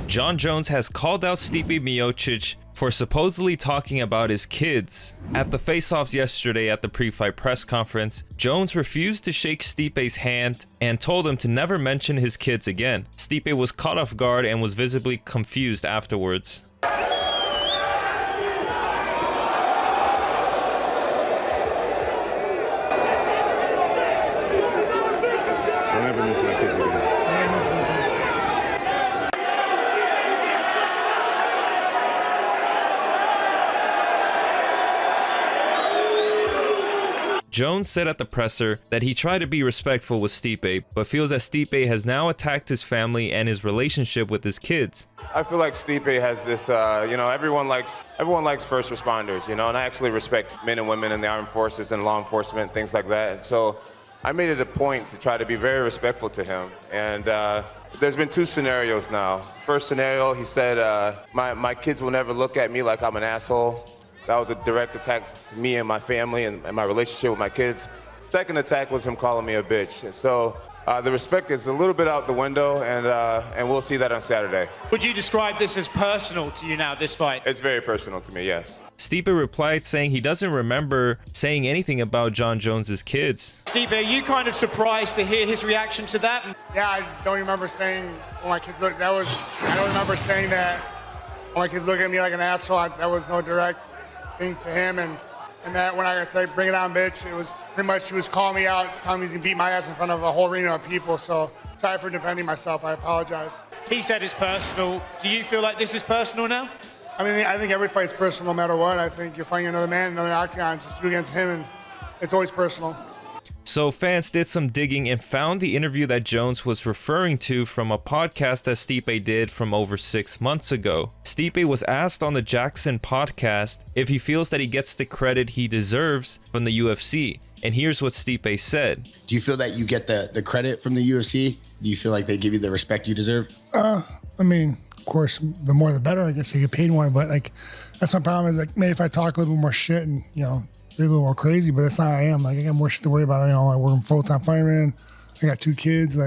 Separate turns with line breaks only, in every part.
Jon Jones has called out Stipe Miocic for supposedly talking about his kids. At the face-offs yesterday at the pre-fight press conference, Jones refused to shake Stipe's hand and told him to never mention his kids again. Stipe was caught off guard and was visibly confused afterwards. Jones said at the presser that he tried to be respectful with Stipe, but feels that Stipe has now attacked his family and his relationship with his kids.
I feel like Stipe has this, everyone likes first responders, and I actually respect men and women in the armed forces and law enforcement, things like that. And so I made it a point to try to be very respectful to him. And there's been two scenarios now. First scenario, he said, my kids will never look at me like I'm an asshole. That was a direct attack to me and my family and my relationship with my kids. Second attack was him calling me a bitch. And so the respect is a little bit out the window, and we'll see that on Saturday.
Would you describe this as personal to you now, this fight?
It's very personal to me, yes.
Stipe replied saying he doesn't remember saying anything about Jon Jones's kids.
Stipe, are you kind of surprised to hear his reaction to that?
Yeah, I don't remember saying when my kids look. I don't remember saying that when my kids look at me like an asshole. That was no direct thing to him, and that when I say bring it on, bitch, it was pretty much he was calling me out, telling me he's gonna beat my ass in front of a whole arena of people. So sorry for defending myself. I apologize.
He said it's personal. Do you feel like this is personal now?
I mean, I think every fight's personal no matter what. I think you're fighting another man, another octagon, just you against him, and it's always personal.
So fans did some digging and found the interview that Jones was referring to from a podcast that Stipe did from over 6 months ago. Stipe was asked on the Jackson podcast if he feels that he gets the credit he deserves from the UFC. And here's what Stipe said.
Do you feel that you get the credit from the UFC? Do you feel like they give you the respect you deserve?
I mean, of course, the more the better. I guess you get paid more, but that's my problem. Is maybe if I talk a little bit more shit and a little more crazy, but that's not how I am. I got more shit to worry about. I work a full-time fireman. I got 2 kids.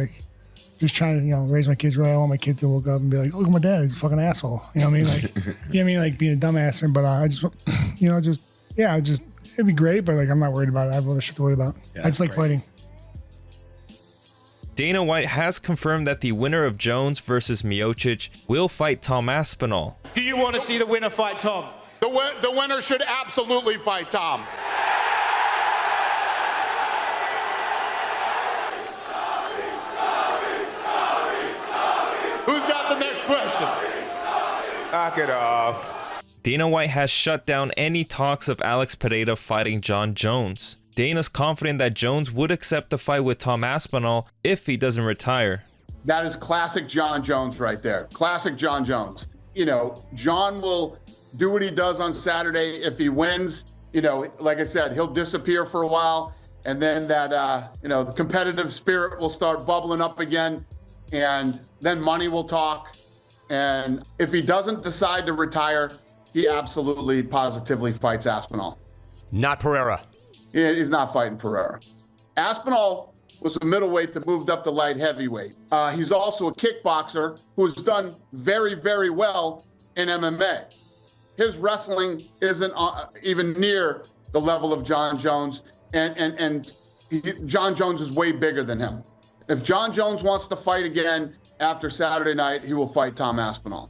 Just trying to raise my kids right. I want my kids to wake up and be like, look at my dad. He's a fucking asshole. You know what I mean? Like being a dumbass. But I just, it'd be great. But I'm not worried about it. I have other shit to worry about. Yeah, I just like fighting.
Dana White has confirmed that the winner of Jones versus Miocic will fight Tom Aspinall.
Do you want to see the winner fight Tom?
The winner should absolutely fight Tom. Who's got the next question?
Knock it off.
Dana White has shut down any talks of Alex Pereira fighting Jon Jones. Dana's confident that Jones would accept the fight with Tom Aspinall if he doesn't retire.
That is classic Jon Jones right there. Classic Jon Jones. Jon will do what he does on Saturday. If he wins, like I said, he'll disappear for a while, and then that, the competitive spirit will start bubbling up again, and then money will talk. And if he doesn't decide to retire, he absolutely, positively fights Aspinall.
Not Pereira.
He's not fighting Pereira. Aspinall was a middleweight that moved up to light heavyweight. He's also a kickboxer who has done very, very well in MMA. His wrestling isn't even near the level of Jon Jones, and Jon Jones is way bigger than him. If Jon Jones wants to fight again after Saturday night, he will fight Tom Aspinall.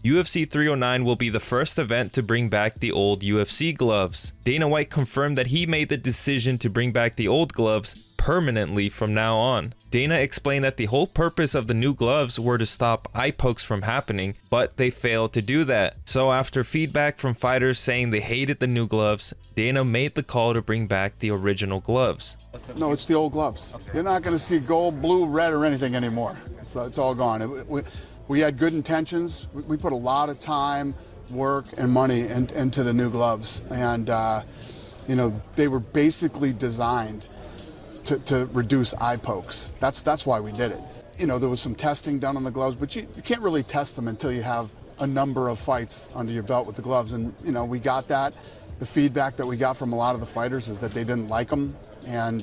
UFC 309 will be the first event to bring back the old UFC gloves. Dana White confirmed that he made the decision to bring back the old gloves permanently from now on. Dana explained that the whole purpose of the new gloves were to stop eye pokes from happening, but they failed to do that. So after feedback from fighters saying they hated the new gloves, Dana made the call to bring back the original gloves.
No, it's the old gloves. Okay. You're not going to see gold, blue, red, or anything anymore. It's all gone. We had good intentions. We put a lot of time, work, and money into the new gloves. And, they were basically designed to reduce eye pokes. That's why we did it. There was some testing done on the gloves, but you can't really test them until you have a number of fights under your belt with the gloves. And, we got that. The feedback that we got from a lot of the fighters is that they didn't like them, and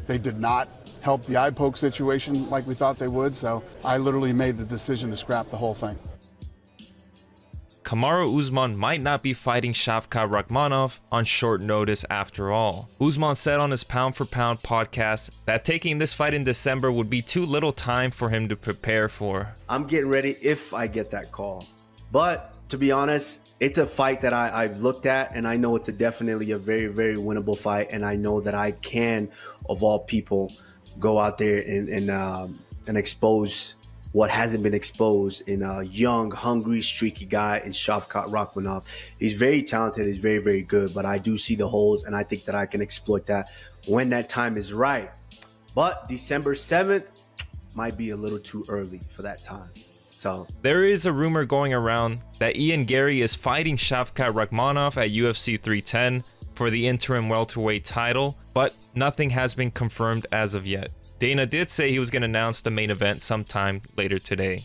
they did not help the eye poke situation like we thought they would. So I literally made the decision to scrap the whole thing.
Kamaru Usman might not be fighting Shavkat Rakhmonov on short notice after all. Usman said on his Pound for Pound podcast that taking this fight in December would be too little time for him to prepare for.
I'm getting ready if I get that call. But to be honest, it's a fight that I've looked at, and I know it's definitely a very, very winnable fight. And I know that I can, of all people, go out there and expose what hasn't been exposed in a young, hungry, streaky guy in Shavkat Rakhmonov. He's very talented, he's very, very good, but I do see the holes, and I think that I can exploit that when that time is right. But December 7th might be a little too early for that time. So
there is a rumor going around that Ian Gary is fighting Shavkat Rakhmonov at UFC 310 for the interim welterweight title, but nothing has been confirmed as of yet. Dana did say he was going to announce the main event sometime later today.